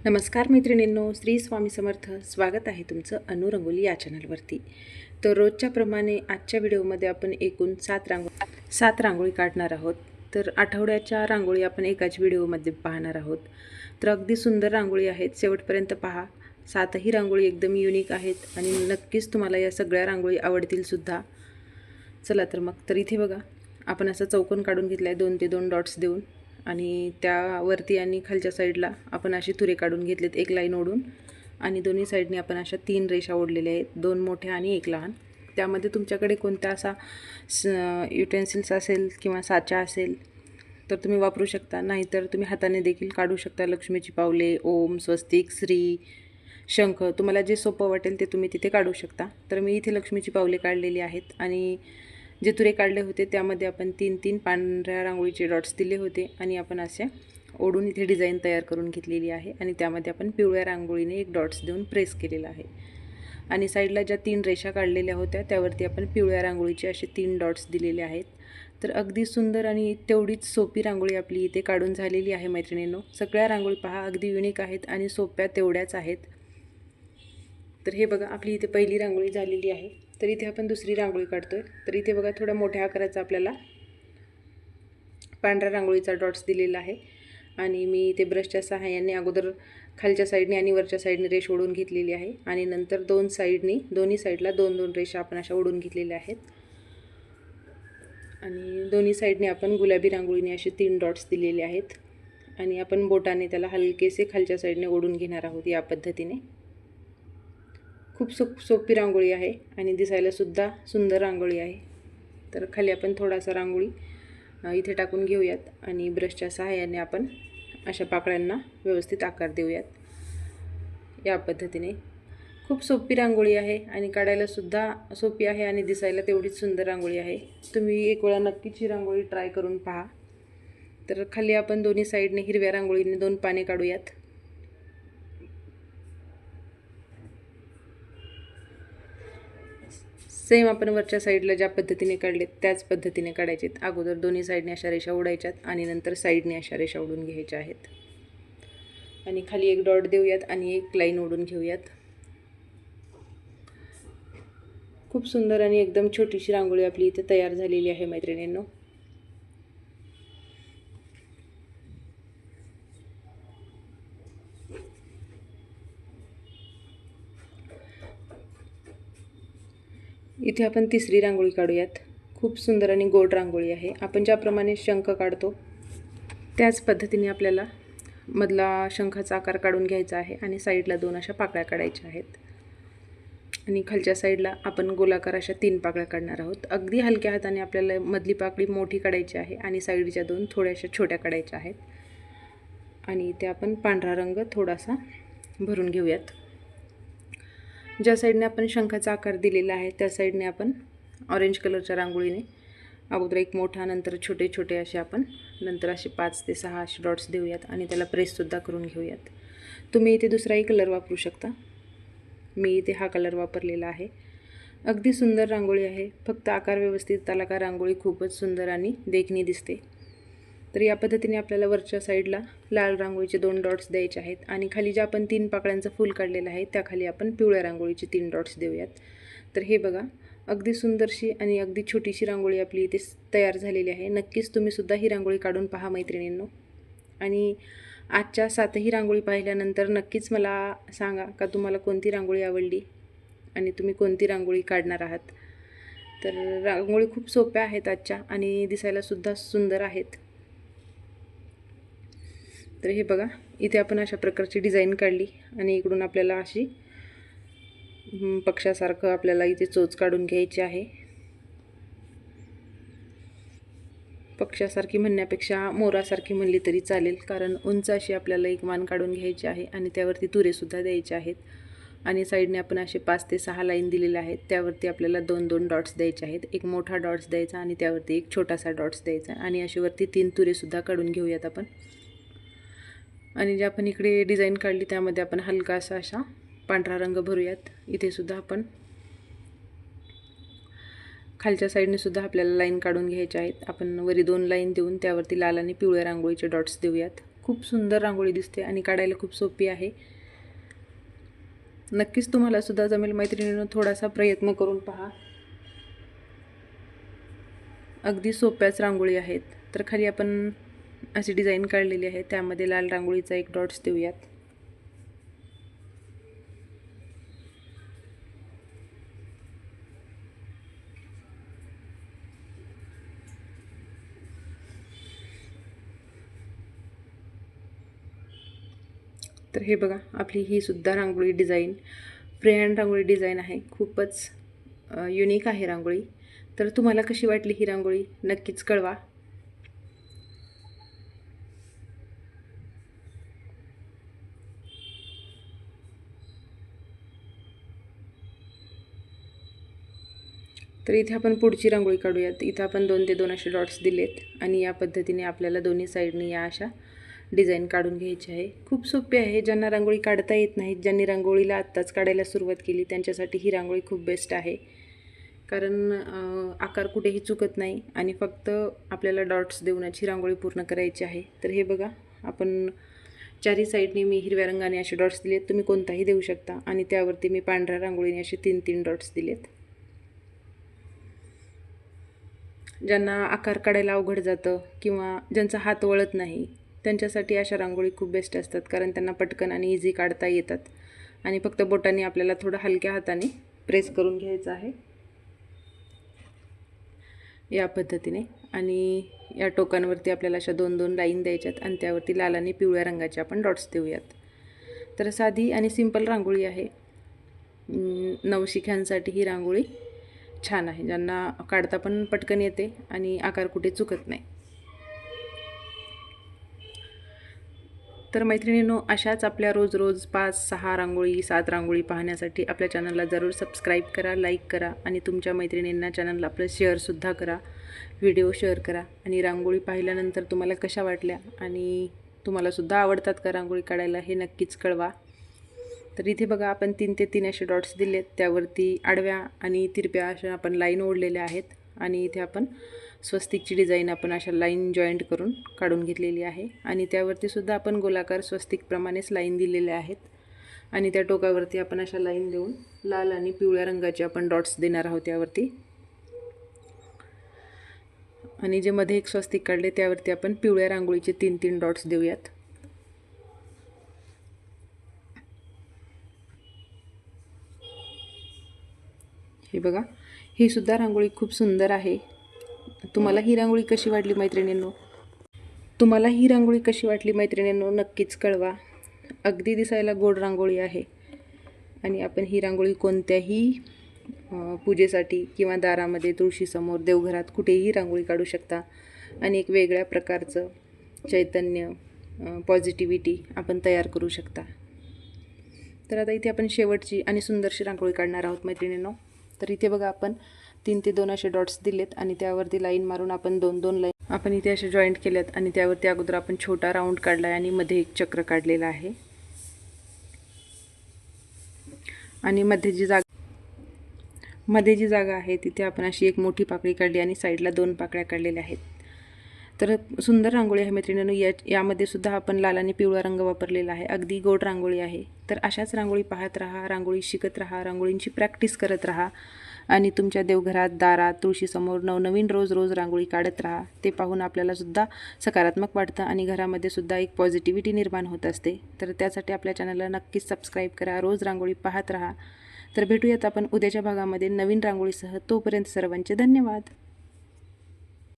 नमस्कार मैत्रिणींनो, श्री स्वामी समर्थ. स्वागत आहे तुमचं अनु रंगोली या चॅनलवरती. तर रोजच्या प्रमाणे आजच्या व्हिडिओमध्ये आपण एकूण 7 रांगोळी काढणार आहोत. तर आठवड्याच्या रांगोळी आपण एकाच व्हिडिओमध्ये पाहणार आहोत. तर अगदी सुंदर रांगोळी आहेत, शेवटपर्यंत पहा. 7ही रांगोळी एकदम युनिक आहेत आणि नक्कीच तुम्हाला या सगळ्या रांगोळी आवडतील सुद्धा. चला तर मग. तर इथे बघा, आपण असा चौकोन काढून घेतला आहे 2 ते 2 डॉट्स देऊन, आणि त्यावरती आणि खालच्या साईडला आपण अशी तुरे काढून घेतलेत, एक लाईन ओढून, आणि दोन्ही साईडने आपण अशा 3 रेषा ओढलेल्या आहेत, 2 मोठ्या आणि 1 लहान. त्यामध्ये तुमच्याकडे कोणता असा युटेन्सिल्स असेल किंवा साचा असेल तर तुम्ही वापरू शकता, नाहीतर तुम्ही हाताने देखील काढू शकता. लक्ष्मीची पावले, ओम, स्वस्तिक, श्री, शंख, तुम्हाला जे सोपं वाटेल ते तुम्ही तिथे काढू शकता. तर मी इथे लक्ष्मीची पावले काढलेली आहेत, आणि जे तुरे काढले होते त्यामध्ये आपण 3-3 पांढऱ्या रांगोळीचे डॉट्स दिले होते, आणि आपण असे ओढून इथे डिझाईन तयार करून घेतलेली आहे. आणि त्यामध्ये आपण पिवळ्या रांगोळीने 1 डॉट्स देऊन प्रेस केलेला आहे, आणि साईडला ज्या 3 रेषा काढलेल्या होत्या त्यावरती आपण पिवळ्या रांगोळीचे असे 3 डॉट्स दिलेले आहेत. तर अगदी सुंदर आणि तेवढीच सोपी रांगोळी आपली इथे काढून झालेली आहे मैत्रिणींनो. सगळ्या रांगोळी पहा, अगदी युनिक आहेत आणि सोप्या तेवढ्याच आहेत. तर हे बघा, आपली इथे पहिली रांगोळी झालेली आहे. तर इथे आपण दुसरी रांगोळी काढतोय. तर इथे बघा, थोड्या मोठ्या आकाराचा आपल्याला पांढऱ्या रांगोळीचा डॉट्स दिलेला आहे, आणि मी इथे ब्रशच्या सहाय्याने अगोदर खालच्या साईडने आणि वरच्या साईडने रेष ओढून घेतलेली आहे, आणि नंतर दोन्ही साईडला 2-2 रेषा आपण अशा ओढून घेतलेल्या आहेत, आणि दोन्ही साईडने आपण गुलाबी रांगोळीने असे 3 डॉट्स दिलेले आहेत, आणि आपण बोटाने त्याला हलकेसे खालच्या साईडने ओढून घेणार आहोत या पद्धतीने. खूप सोपी रांगोळी आहे आणि दिसायला सुद्धा सुंदर रांगोळी आहे. तर खाली आपण थोडासा रांगोळी इथे टाकून घेऊयात, आणि ब्रशच्या सहाय्याने आपण अशा पाकळ्यांना व्यवस्थित आकार देऊयात या पद्धतीने. खूप सोपी रांगोळी आहे आणि काढायला सुद्धा सोपी आहे, आणि दिसायला तेवढीच सुंदर रांगोळी आहे. तुम्ही एक वेळा नक्कीच ही रांगोळी ट्राय करून पहा. तर खाली आपण दोन्ही साईडने हिरव्या रांगोळीने 2 पाने काढूयात. सेम आपण वरच्या साईडला ज्या पद्धतीने काढलेत त्याच पद्धतीने काढायचेत. अगोदर दोन्ही साईडने अशा रेषा ओढायच्यात, आणि नंतर साईडने अशा रेषा ओढून घ्यायच्या आहेत, आणि खाली 1 डॉट देऊयात आणि 1 लाईन ओढून घेऊयात. खूप सुंदर आणि एकदम छोटीशी रांगोळी आपली इथे तयार झालेली आहे मैत्रिणींनो. इथे आपण तिसरी रांगोळी काढूयात. खूप सुंदर आणि गोड रांगोळी आहे. आपण ज्याप्रमाणे शंख काढतो त्याच पद्धतीने आपल्याला मधला शंखाचा आकार काढून घ्यायचा आहे, आणि साईडला 2 अशा पाकळ्या काढायच्या आहेत, आणि खालच्या साईडला आपण गोलाकार अशा 3 पाकळ्या काढणार आहोत. अगदी हलक्या हाताने आपल्याला मधली पाकळी मोठी काढायची आहे, आणि साईडच्या 2 थोड्याशा छोट्या काढायच्या आहेत, आणि इथे आपण पांढरा रंग थोडासा भरून घेऊयात. ज्या साईडने आपण शंखाचा आकार दिलेला आहे त्या साईडने आपण ऑरेंज कलरच्या रांगोळीने अगोदर 1 मोठा, नंतर छोटे छोटे असे आपण नंतर असे 5 ते 6 असे डॉट्स देऊयात, आणि त्याला प्रेससुद्धा करून घेऊयात. तुम्ही इथे दुसराही कलर वापरू शकता. मी इथे हा कलर वापरलेला आहे. अगदी सुंदर रांगोळी आहे. फक्त आकार व्यवस्थित आला का रांगोळी खूपच सुंदर आणि देखणी दिसते. तर या पद्धतीने आपल्याला वरच्या साईडला लाल रांगोळीचे 2 डॉट्स द्यायचे आहेत, आणि खाली जे आपण 3 पाकळ्यांचं फूल काढलेलं आहे त्याखाली आपण पिवळ्या रांगोळीचे 3 डॉट्स देऊयात. तर हे बघा, अगदी सुंदरशी आणि अगदी छोटीशी रांगोळी आपली इथे तयार झालेली आहे. नक्कीच तुम्ही सुद्धा ही रांगोळी काढून पहा मैत्रिणींनो, आणि आजच्या 7ही रांगोळी पाहिल्यानंतर नक्कीच मला सांगा का तुम्हाला कोणती रांगोळी आवडली आणि तुम्ही कोणती रांगोळी काढणार आहात. तर रांगोळी खूप सोप्या आहेत आजच्या, आणि दिसायला सुद्धा सुंदर आहेत. तर हे बघा, इथे आपण अशा प्रकारची डिझाईन काढली, आणि इकडून आपल्याला अशी पक्षासारखं आपल्याला इथे चोच काढून घ्यायची आहे. पक्षासारखी म्हणण्यापेक्षा मोरासारखी म्हणली तरी चालेल, कारण उंच अशी आपल्याला एक मान काढून घ्यायची आहे, आणि त्यावरती तुरेसुद्धा द्यायचे आहेत, आणि साईडने आपण असे 5 ते 6 लाईन दिलेल्या आहेत. त्यावरती आपल्याला 2-2 डॉट्स द्यायचे आहेत. एक मोठा डॉट्स द्यायचा आणि त्यावरती एक छोटासा डॉट्स द्यायचा, आणि अशी वरती 3 तुरेसुद्धा काढून घेऊयात आपण. आणि जे आपण इकडे डिझाईन काढली त्यामध्ये आपण हलकासा असा पांढरा रंग भरूयात. इथे सुद्धा आपण खालच्या साईडने सुद्धा आपल्याला लाईन काढून घ्यायच्या आहेत. आपण वरी 2 लाईन देऊन त्यावरती लाल आणि पिवळ्या रांगोळीचे डॉट्स देऊयात. खूप सुंदर रांगोळी दिसते आणि काढायला खूप सोपी आहे. नक्कीच तुम्हाला सुद्धा जमेल मैत्रिणींनो, थोडासा प्रयत्न करून पहा. अगदी सोप्याच रांगोळी आहेत. तर खाली आपण अशी डिझाईन काढलेली आहे, त्यामध्ये लाल रांगोळीचा एक डॉट्स देऊयात. तर हे बघा, आपली ही सुद्धा रांगोळी डिझाईन फ्री हँड रांगोळी डिझाईन आहे. खूपच युनिक आहे रांगोळी. तर तुम्हाला कशी वाटली ही रांगोळी नक्कीच कळवा. तर इथे आपण पुढची रांगोळी काढूयात. इथं आपण 2 ते 2 असे डॉट्स दिलेत आणि या पद्धतीने आपल्याला दोन्ही साईडनी या अशा डिझाईन काढून घ्यायची आहे. खूप सोपे आहे. ज्यांना रांगोळी काढता येत नाही, ज्यांनी रांगोळीला आत्ताच काढायला सुरुवात केली, त्यांच्यासाठी ही रांगोळी खूप बेस्ट आहे. कारण आकार कुठेही चुकत नाही आणि फक्त आपल्याला डॉट्स देऊनच ही रांगोळी पूर्ण करायची आहे. तर हे बघा, आपण चारी साईडनी मी हिरव्या रंगाने असे डॉट्स दिलेत. तुम्ही कोणताही देऊ शकता आणि त्यावरती मी पांढऱ्या रांगोळीने असे 3-3 डॉट्स दिलेत. ज्यांना आकार काढायला अवघड जातं किंवा ज्यांचा हात वळत नाही, त्यांच्यासाठी अशा रांगोळी खूप बेस्ट असतात. कारण त्यांना पटकन आणि इझी काढता येतात आणि फक्त बोटांनी आपल्याला थोडं हलक्या हाताने प्रेस करून घ्यायचं आहे या पद्धतीने. आणि या टोकांवरती आपल्याला अशा 2-2 लाईन द्यायच्यात आणि त्यावरती लाल आणि पिवळ्या रंगाचे आपण डॉट्स देऊयात. तर साधी आणि सिंपल रांगोळी आहे. नवशिक्यांसाठी ही रांगोळी छान आहे, ज्यांना काढता पण पटकन येते आणि आकार कुठे चुकत नाही. तर मैत्रिणींनो, अशाच आपल्या रोज 5-6 रांगोळी 7 रांगोळी पाहण्यासाठी आपल्या चॅनलला जरूर सबस्क्राईब करा, लाईक करा आणि तुमच्या मैत्रिणींना चॅनलला आपलं शेअरसुद्धा करा. व्हिडिओ शेअर करा आणि रांगोळी पाहिल्यानंतर तुम्हाला कशा वाटल्या आणि तुम्हालासुद्धा आवडतात का रांगोळी काढायला हे नक्कीच कळवा. तर इथे बघा, आपण 3 ते 3 असे डॉट्स दिलेत. त्यावरती आडव्या आणि तिरप्या अशा आपण लाईन ओढलेल्या आहेत आणि इथे आपण स्वस्तिकची डिझाईन आपण अशा लाईन जॉईंट करून काढून घेतलेली आहे आणि त्यावरती सुद्धा आपण गोलाकार स्वस्तिकप्रमाणेच लाईन दिलेल्या आहेत आणि त्या टोकावरती आपण अशा लाईन देऊन लाल आणि पिवळ्या रंगाचे आपण डॉट्स देणार आहोत त्यावरती. आणि जे मध्ये एक स्वस्तिक काढले त्यावरती आपण पिवळ्या रांगोळीचे 3-3 डॉट्स देऊयात. हे बघा, ही सुद्धा रांगोळी खूप सुंदर आहे. तुम्हाला ही रांगोळी कशी वाटली मैत्रिणींनो? नक्कीच कळवा. अगदी दिसायला गोड रांगोळी आहे आणि आपण ही रांगोळी कोणत्याही पूजेसाठी किंवा दारामध्ये, तुळशीसमोर, देवघरात कुठेही रांगोळी काढू शकता आणि एक वेगळ्या प्रकारचं चैतन्य, पॉझिटिव्हिटी आपण तयार करू शकता. तर आता इथे आपण शेवटची आणि सुंदरशी रांगोळी काढणार आहोत मैत्रिणींनो. तर इथे बघा, आपण 3 ते 2 असे डॉट्स दिलेत आणि त्यावरती लाईन मारून आपण 2-2 लाईन आपण इथे असे जॉईंट केल्यात आणि त्यावरती अगोदर आपण छोटा राऊंड काढला आहे आणि मध्ये एक चक्र काढलेला आहे आणि मध्ये जी जागा आहे तिथे आपण अशी एक मोठी पाकळी काढली आणि साईडला 2 पाकळ्या काढलेल्या आहेत. तर सुंदर रांगोळी आहे मैत्रिणींनो. यामध्ये सुद्धा आपण लाल आणि पिवळा रंग वापरलेला आहे. अगदी गोड रांगोळी आहे. तर अशाच रांगोळी पाहत राहा, रांगोळी शिकत राहा, रांगोळींची प्रॅक्टिस करत राहा आणि तुमच्या देवघरात, दारात, तुळशीसमोर नवनवीन रोज रांगोळी काढत राहा. ते पाहून आपल्याला सुद्धा सकारात्मक वाटतं आणि घरामध्ये सुद्धा एक पॉझिटिव्हिटी निर्माण होत असते. तर त्यासाठी आपल्या चॅनलला नक्कीच सबस्क्राईब करा, रोज रांगोळी पाहत राहा. तर भेटूयात आपण उद्याच्या भागामध्ये नवीन रांगोळीसह. तोपर्यंत सर्वांचे धन्यवाद.